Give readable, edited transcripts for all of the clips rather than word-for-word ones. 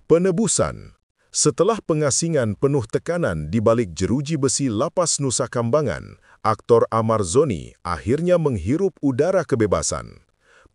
Penebusan. Setelah pengasingan penuh tekanan di balik jeruji besi lapas Nusa Kambangan, aktor Amar Zoni akhirnya menghirup udara kebebasan.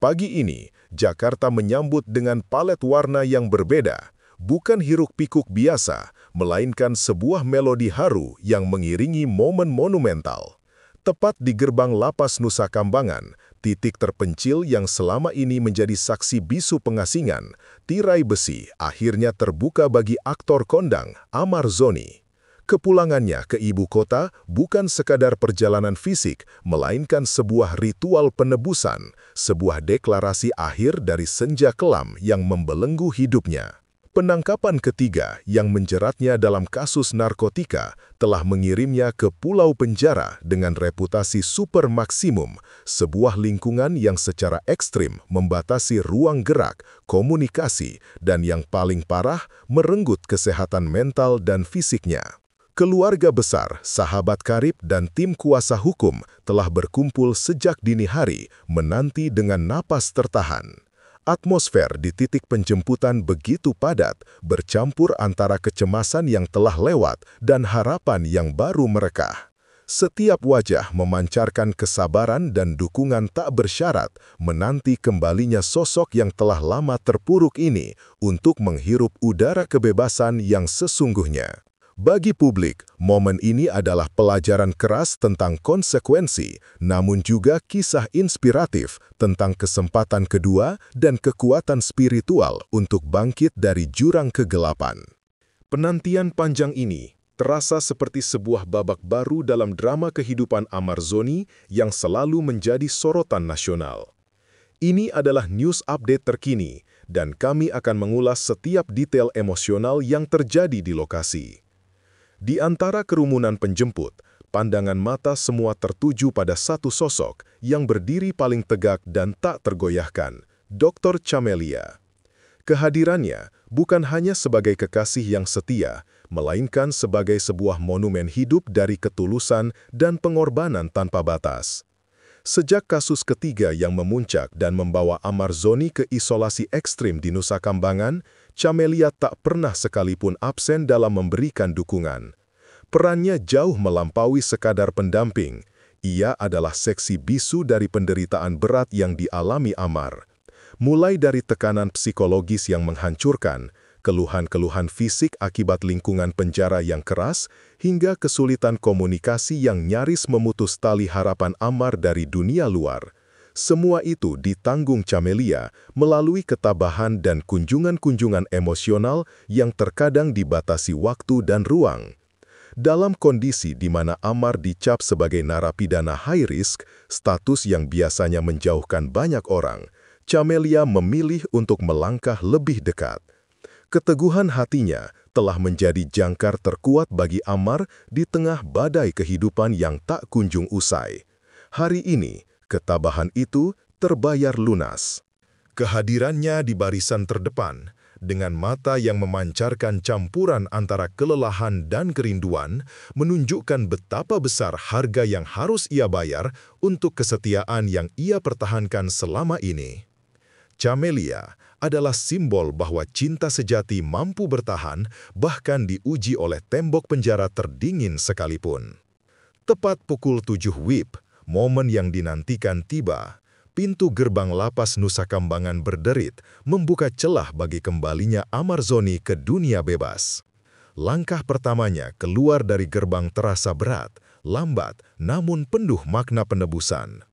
Pagi ini, Jakarta menyambut dengan palet warna yang berbeda, bukan hiruk-pikuk biasa, melainkan sebuah melodi haru yang mengiringi momen monumental. Tepat di gerbang lapas Nusa Kambangan, titik terpencil yang selama ini menjadi saksi bisu pengasingan, tirai besi akhirnya terbuka bagi aktor kondang Amar Zoni. Kepulangannya ke ibu kota bukan sekadar perjalanan fisik, melainkan sebuah ritual penebusan, sebuah deklarasi akhir dari senja kelam yang membelenggu hidupnya. Penangkapan ketiga yang menjeratnya dalam kasus narkotika telah mengirimnya ke pulau penjara dengan reputasi super maksimum, sebuah lingkungan yang secara ekstrim membatasi ruang gerak, komunikasi, dan yang paling parah, merenggut kesehatan mental dan fisiknya. Keluarga besar, sahabat karib, dan tim kuasa hukum telah berkumpul sejak dini hari, menanti dengan napas tertahan. Atmosfer di titik penjemputan begitu padat, bercampur antara kecemasan yang telah lewat dan harapan yang baru merekah. Setiap wajah memancarkan kesabaran dan dukungan tak bersyarat menanti kembalinya sosok yang telah lama terpuruk ini untuk menghirup udara kebebasan yang sesungguhnya. Bagi publik, momen ini adalah pelajaran keras tentang konsekuensi, namun juga kisah inspiratif tentang kesempatan kedua dan kekuatan spiritual untuk bangkit dari jurang kegelapan. Penantian panjang ini terasa seperti sebuah babak baru dalam drama kehidupan Amar Zoni yang selalu menjadi sorotan nasional. Ini adalah news update terkini, dan kami akan mengulas setiap detail emosional yang terjadi di lokasi. Di antara kerumunan penjemput, pandangan mata semua tertuju pada satu sosok yang berdiri paling tegak dan tak tergoyahkan, Dr. Camelia. Kehadirannya bukan hanya sebagai kekasih yang setia, melainkan sebagai sebuah monumen hidup dari ketulusan dan pengorbanan tanpa batas. Sejak kasus ketiga yang memuncak dan membawa Amar Zoni ke isolasi ekstrim di Nusa Kambangan, Camelia tak pernah sekalipun absen dalam memberikan dukungan. Perannya jauh melampaui sekadar pendamping. Ia adalah seksi bisu dari penderitaan berat yang dialami Amar. Mulai dari tekanan psikologis yang menghancurkan, keluhan-keluhan fisik akibat lingkungan penjara yang keras, hingga kesulitan komunikasi yang nyaris memutus tali harapan Amar dari dunia luar. Semua itu ditanggung Camelia melalui ketabahan dan kunjungan-kunjungan emosional yang terkadang dibatasi waktu dan ruang. Dalam kondisi di mana Amar dicap sebagai narapidana high risk, status yang biasanya menjauhkan banyak orang, Camelia memilih untuk melangkah lebih dekat. Keteguhan hatinya telah menjadi jangkar terkuat bagi Amar di tengah badai kehidupan yang tak kunjung usai. Hari ini, ketabahan itu terbayar lunas. Kehadirannya di barisan terdepan, dengan mata yang memancarkan campuran antara kelelahan dan kerinduan, menunjukkan betapa besar harga yang harus ia bayar untuk kesetiaan yang ia pertahankan selama ini. Camelia adalah simbol bahwa cinta sejati mampu bertahan bahkan diuji oleh tembok penjara terdingin sekalipun. Tepat pukul 7 WIB, momen yang dinantikan tiba. Pintu gerbang lapas Nusa Kambangan berderit, membuka celah bagi kembalinya Amar Zoni ke dunia bebas. Langkah pertamanya keluar dari gerbang terasa berat, lambat, namun penuh makna penebusan.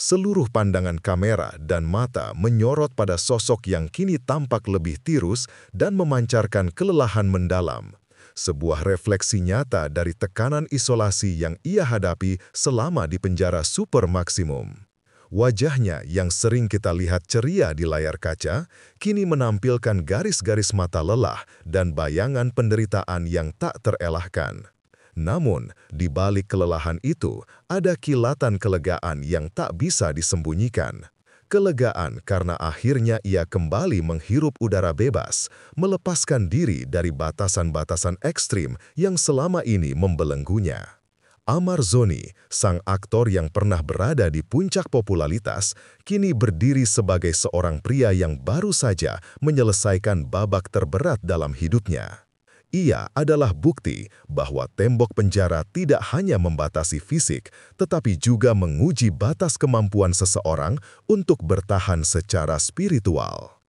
Seluruh pandangan kamera dan mata menyorot pada sosok yang kini tampak lebih tirus dan memancarkan kelelahan mendalam. Sebuah refleksi nyata dari tekanan isolasi yang ia hadapi selama di penjara super maksimum. Wajahnya yang sering kita lihat ceria di layar kaca, kini menampilkan garis-garis mata lelah dan bayangan penderitaan yang tak terelahkan. Namun, di balik kelelahan itu, ada kilatan kelegaan yang tak bisa disembunyikan. Kelegaan karena akhirnya ia kembali menghirup udara bebas, melepaskan diri dari batasan-batasan ekstrim yang selama ini membelenggunya. Amar Zoni, sang aktor yang pernah berada di puncak popularitas, kini berdiri sebagai seorang pria yang baru saja menyelesaikan babak terberat dalam hidupnya. Ia adalah bukti bahwa tembok penjara tidak hanya membatasi fisik, tetapi juga menguji batas kemampuan seseorang untuk bertahan secara spiritual.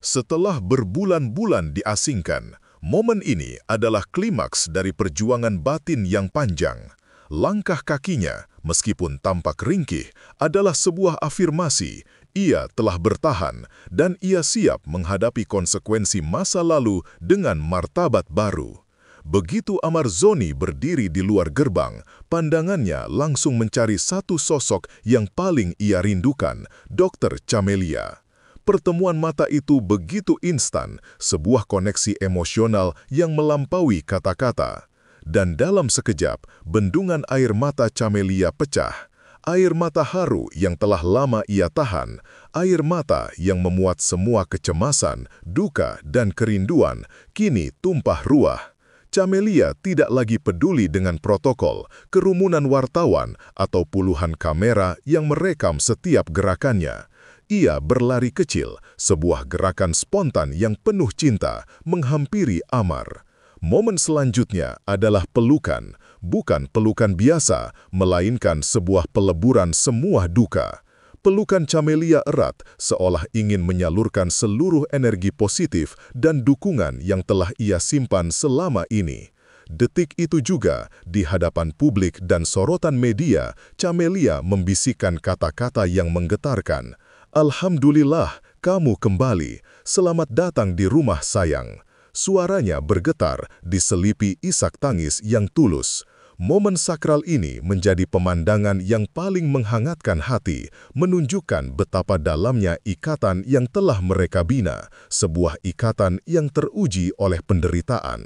Setelah berbulan-bulan diasingkan, momen ini adalah klimaks dari perjuangan batin yang panjang. Langkah kakinya, meskipun tampak ringkih, adalah sebuah afirmasi. Ia telah bertahan dan ia siap menghadapi konsekuensi masa lalu dengan martabat baru. Begitu Amar Zoni berdiri di luar gerbang, pandangannya langsung mencari satu sosok yang paling ia rindukan, Dr. Camelia. Pertemuan mata itu begitu instan, sebuah koneksi emosional yang melampaui kata-kata. Dan dalam sekejap, bendungan air mata Camelia pecah. Air mata haru yang telah lama ia tahan, air mata yang memuat semua kecemasan, duka, dan kerinduan, kini tumpah ruah. Camelia tidak lagi peduli dengan protokol, kerumunan wartawan, atau puluhan kamera yang merekam setiap gerakannya. Ia berlari kecil, sebuah gerakan spontan yang penuh cinta, menghampiri Amar. Momen selanjutnya adalah pelukan, bukan pelukan biasa, melainkan sebuah peleburan semua duka. Pelukan Camelia erat, seolah ingin menyalurkan seluruh energi positif dan dukungan yang telah ia simpan selama ini. Detik itu juga, di hadapan publik dan sorotan media, Camelia membisikkan kata-kata yang menggetarkan. "Alhamdulillah, kamu kembali. Selamat datang di rumah sayang." Suaranya bergetar, diselipi isak tangis yang tulus. Momen sakral ini menjadi pemandangan yang paling menghangatkan hati, menunjukkan betapa dalamnya ikatan yang telah mereka bina, sebuah ikatan yang teruji oleh penderitaan.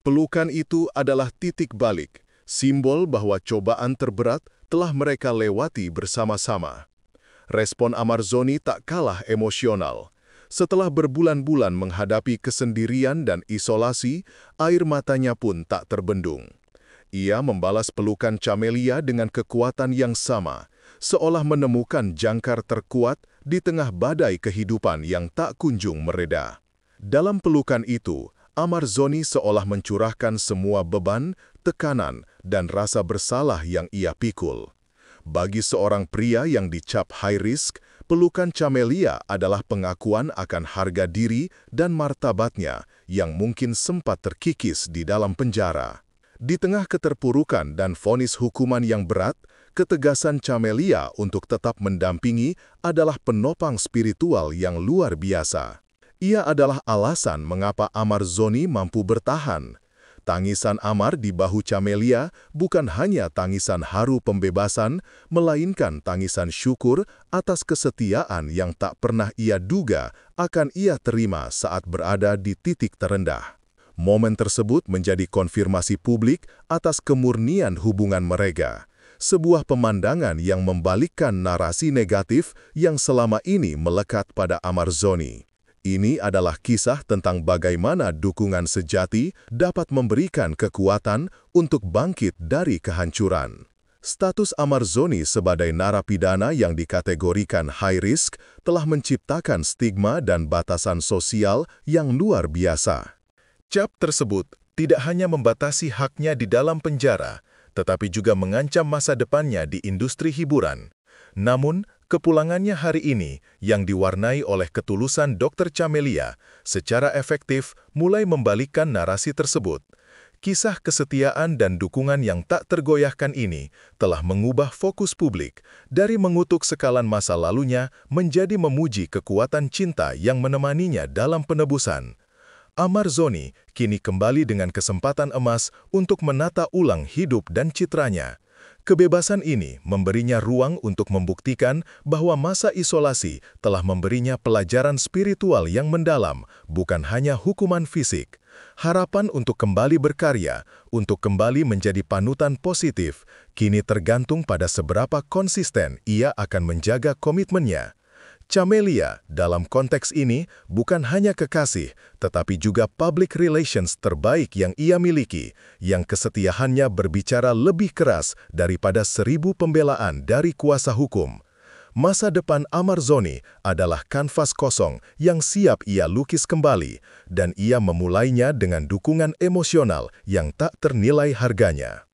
Pelukan itu adalah titik balik, simbol bahwa cobaan terberat telah mereka lewati bersama-sama. Respon Amar Zoni tak kalah emosional. Setelah berbulan-bulan menghadapi kesendirian dan isolasi, air matanya pun tak terbendung. Ia membalas pelukan Camelia dengan kekuatan yang sama, seolah menemukan jangkar terkuat di tengah badai kehidupan yang tak kunjung mereda. Dalam pelukan itu, Amar Zoni seolah mencurahkan semua beban, tekanan, dan rasa bersalah yang ia pikul. Bagi seorang pria yang dicap high risk, pelukan Camelia adalah pengakuan akan harga diri dan martabatnya yang mungkin sempat terkikis di dalam penjara. Di tengah keterpurukan dan vonis hukuman yang berat, ketegasan Camelia untuk tetap mendampingi adalah penopang spiritual yang luar biasa. Ia adalah alasan mengapa Amar Zoni mampu bertahan. Tangisan Amar di bahu Camelia bukan hanya tangisan haru pembebasan, melainkan tangisan syukur atas kesetiaan yang tak pernah ia duga akan ia terima saat berada di titik terendah. Momen tersebut menjadi konfirmasi publik atas kemurnian hubungan mereka, sebuah pemandangan yang membalikkan narasi negatif yang selama ini melekat pada Amar Zoni. Ini adalah kisah tentang bagaimana dukungan sejati dapat memberikan kekuatan untuk bangkit dari kehancuran. Status Amar Zoni sebagai narapidana yang dikategorikan high risk telah menciptakan stigma dan batasan sosial yang luar biasa. Cap tersebut tidak hanya membatasi haknya di dalam penjara, tetapi juga mengancam masa depannya di industri hiburan. Namun, kepulangannya hari ini yang diwarnai oleh ketulusan Dr. Camelia secara efektif mulai membalikkan narasi tersebut. Kisah kesetiaan dan dukungan yang tak tergoyahkan ini telah mengubah fokus publik dari mengutuk sekalan masa lalunya menjadi memuji kekuatan cinta yang menemaninya dalam penebusan. Amar Zoni kini kembali dengan kesempatan emas untuk menata ulang hidup dan citranya. Kebebasan ini memberinya ruang untuk membuktikan bahwa masa isolasi telah memberinya pelajaran spiritual yang mendalam, bukan hanya hukuman fisik. Harapan untuk kembali berkarya, untuk kembali menjadi panutan positif, kini tergantung pada seberapa konsisten ia akan menjaga komitmennya. Camelia, dalam konteks ini, bukan hanya kekasih, tetapi juga public relations terbaik yang ia miliki, yang kesetiaannya berbicara lebih keras daripada 1000 pembelaan dari kuasa hukum. Masa depan Amarzoni adalah kanvas kosong yang siap ia lukis kembali, dan ia memulainya dengan dukungan emosional yang tak ternilai harganya.